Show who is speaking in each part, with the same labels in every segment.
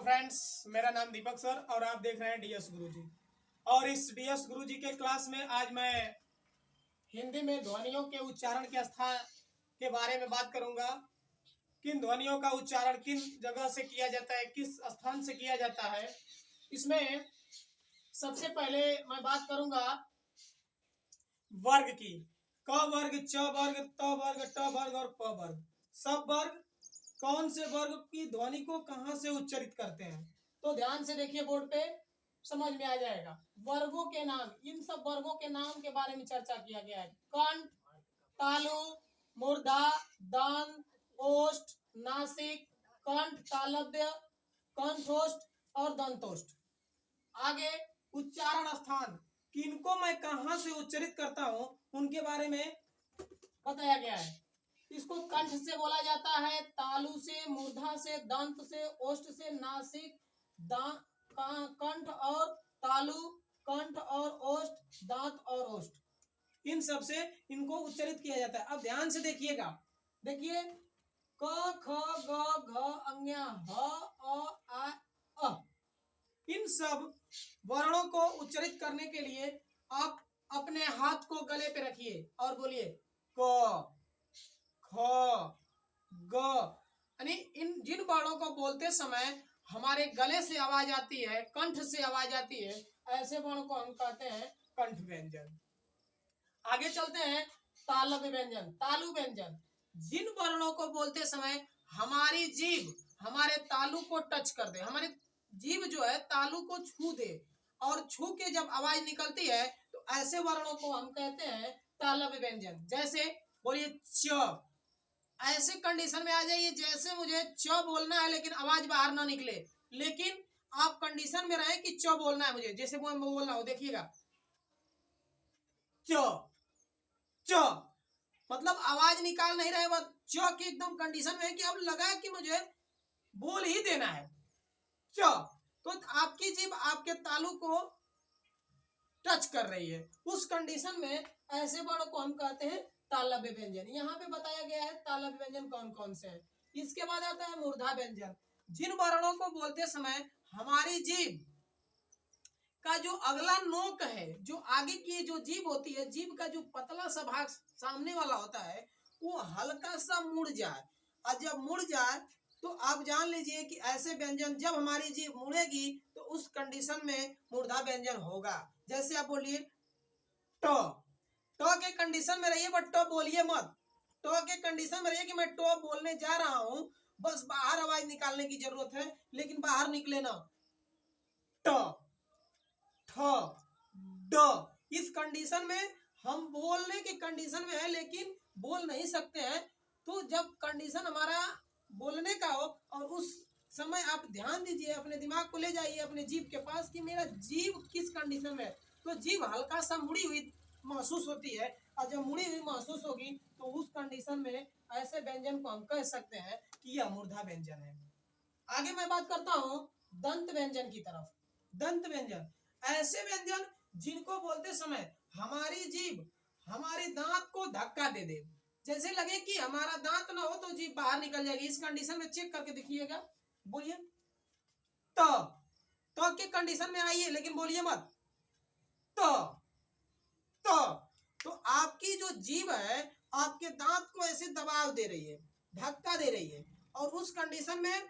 Speaker 1: Hello friends, मेरा नाम दीपक sir और आप देख रहे हैं डीएस गुरुजी। और इस डीएस गुरुजी के क्लास में आज मैं हिंदी में ध्वनियों के उच्चारण के स्थान के बारे में बात करूंगा। किन ध्वनियों का उच्चारण किन जगह से किया जाता है, किस स्थान से किया जाता है। इसमें सबसे पहले मैं बात करूंगा वर्ग की। क वर्ग, च वर्ग, त वर्ग, ट वर्ग और प वर्ग। सब वर्ग कौन से वर्ग की ध्वनि को कहां से उच्चारित करते हैं, तो ध्यान से देखिए, बोर्ड पे समझ में आ जाएगा। वर्गों के नाम, इन सब वर्गों के नाम के बारे में चर्चा किया गया है। कंठ, तालु, मूर्धा, दंत, ओष्ठ, नासिक, कंठ, तालव्य, कंठोष्ठ और दंतोष्ठ। आगे उच्चारण स्थान, किनको मैं कहां से उच्चारित करता हूं, उनके बारे में बताया गया है। इसको कंठ से बोला जाता है, तालु से, मूर्धा से, दंत से, ओष्ठ से, नासिक, कंठ और तालु, कंठ और ओष्ठ, दांत और ओष्ठ, इन सब से इनको उच्चारित किया जाता है। अब ध्यान से देखिएगा, देखिए क ख ग घ अंग्या ह अ आ अ, इन सब वर्णों को उच्चारित करने के लिए आप अपने हाथ को गले पे रखिए और बोलिए क ख ग, यानी इन जिन वर्णों को बोलते समय हमारे गले से आवाज आती है, कंठ से आवाज आती है, ऐसे वर्ण को हम कहते हैं कंठ व्यंजन। आगे चलते हैं तालव्य व्यंजन, तालु व्यंजन। जिन वर्णों को बोलते समय हमारी जीभ हमारे तालु को टच कर दे, हमारी जीभ जो है तालु को छू दे और छू के जब आवाज निकलती है तो ऐसे वर्णों को हम कहते हैं तालव्य व्यंजन। जैसे बोलिए च, ऐसे कंडीशन में आ जाइए जैसे मुझे च बोलना है लेकिन आवाज बाहर ना निकले, लेकिन आप कंडीशन में रहे कि च बोलना है मुझे, जैसे मैं बोलना हो, देखिएगा च च, मतलब आवाज निकाल नहीं रहे, बस च की एकदम कंडीशन में है कि अब लगा कि मुझे बोल ही देना है च, तो आपकी जीभ आपके तालु को टच कर रही है। उस कंडीशन में ऐसे वर्ण को हम कहते हैं तालव्य व्यंजन। यहाँ पे बताया गया है तालव्य व्यंजन कौन कौन से हैं। इसके बाद आता है मूर्धा व्यंजन। जिन वर्णों को बोलते समय हमारी जीभ का जो अगला नोक है, जो आगे की जो जीभ होती है, जीभ का जो पतला सा भाग सामने वाला होता है, वो हल्का सा मुड़ जाए, और जब मुड़ जाए तो आप जान लीजिए कि ऐसे व्यंजन जब हमारी जीभ मुड़ेगी तो उस कंडीशन में मूर्धा व्यंजन होगा। जैसे आप बोलिए ट, ट के कंडीशन में रहिए, बट ट बोलिए मत। ट के कंडीशन में रहिए कि मैं ट बोलने जा रहा हूं, बस बाहर आवाज निकालने की जरूरत है, लेकिन बाहर निकले ना। ट, ठ, ड, इस कंडीशन में हम बोलने की कंडीशन में है लेकिन बोल नहीं सकते हैं। तो जब कंडीशन हमारा बोलने का हो और उस समय आप ध्यान दीजिए, अपने दिमाग को ले जाइए अपने जीभ के पास कि मेरा जीभ किस कंडीशन में है, तो जीभ हल्का सा मुड़ी हुई महसूस होती है, और जब मुड़ी हुई महसूस होगी तो उस कंडीशन में ऐसे व्यंजन को हम कह सकते हैं कि यह मूर्धा व्यंजन है। आगे मैं बात करता हूं दंत व्यंजन की तरफ। दंत व्यंजन ऐसे व्यंजन जिनको बोलते समय हमारी जीभ हमारे दांत को धक्का दे दे, जैसे लगे कि हमारा दांत ना हो तो जीभ बाहर निकल जाएगी। इस कंडीशन में चेक करके देखिएगा, बोलिए त, त के कंडीशन में आइए लेकिन बोलिए मत त, त, तो आपकी जो जीभ है आपके दांत को ऐसे दबाव दे रही है, धक्का दे रही है, और उस कंडीशन में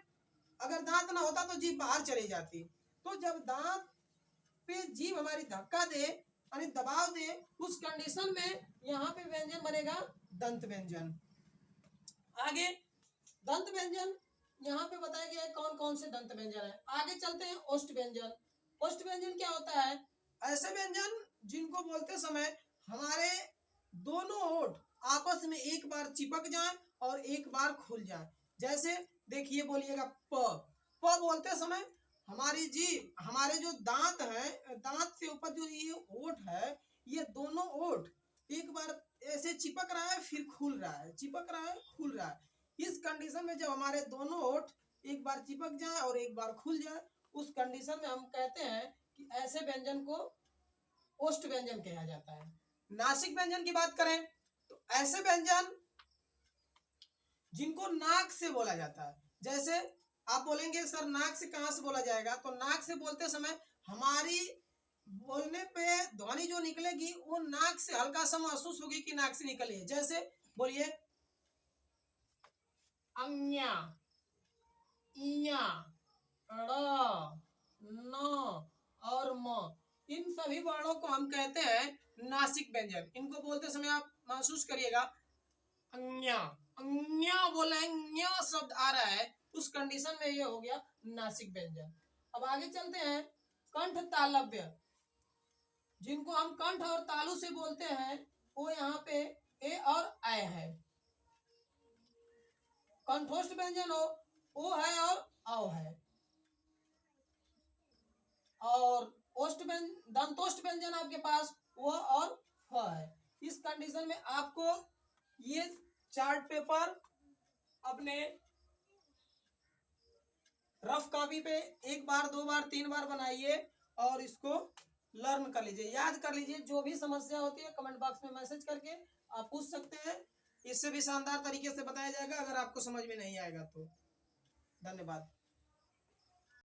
Speaker 1: अगर दांत ना होता तो जीभ बाहर चली जाती। तो जब दांत पे जीभ हमारी धक्का दे यानी दबाव दे, उस कंडीशन में यहाँ पे व्यंजन बनेगा दंत व्यंजन। आगे दंत व्यंजन यहाँ पे बताया गया है कौन कौन से दंत व्यंजन है। आगे चलते हैं ओष्ठ व्यंजन। ओष्ठ व्यंजन क्या होता है? ऐसे व्यंजन जिनको बोलते समय हमारे दोनों होठ आपस में एक बार चिपक जाए और एक बार खुल जाए। जैसे देखिए, बोलिएगा प, प बोलते समय हमारी जीभ हमारे जो दांत है, दांत से ऊपर जो ये होठ है, ये दोनों होठ एक बार ऐसे चिपक रहा है फिर खुल रहा है, चिपक रहा है खुल रहा है। इस कंडीशन में जब हमारे दोनों होठ एक बार चिपक जाए और एक बार खुल जाए, उस कंडीशन में हम कहते हैं कि ऐसे व्यंजन को ओष्ठ व्यंजन कहा जाता है। नासिक व्यंजन की बात करें तो ऐसे व्यंजन जिनको नाक से बोला जाता है, जैसे आप बोलेंगे सर नाक से कहाँ से बोला जाएगा, तो नाक से बोलते समय हमारी बोलने पे ध्वनि जो निकलेगी वो नाक से हल्का सा महसूस होगी कि नाक से निकली है। जैसे बोलिए अन्या, इया, ड़, न और म, इन सभी वर्णों को हम कहते हैं नासिक व्यंजन। इनको बोलते समय आप महसूस करिएगा अन्या, अन्या बोला है, न्या शब्द आ रहा है, उस कंडीशन में ये हो गया नासिक व्यंजन। अब आगे चलते हैं कंठ तालव्य, जिनको हम कंठ और तालु से बोलते हैं, वो यहाँ पे ए और ऐ है। कंठोष्ठ व्यंजन हो ओ है और औ है, और दंतोष्ठ व्यंजन आपके पास वो और फ है। इस कंडीशन में आपको ये चार्ट पेपर अपने रफ कॉपी पे एक बार, दो बार, तीन बार बनाइए और इसको लर्न कर लीजिए, याद कर लीजिए। जो भी समस्या होती है कमेंट बॉक्स में मैसेज करके आप पूछ सकते हैं, इससे भी शानदार तरीके से बताया जाएगा अगर आपको समझ में नहीं आएगा तो। धन्यवाद।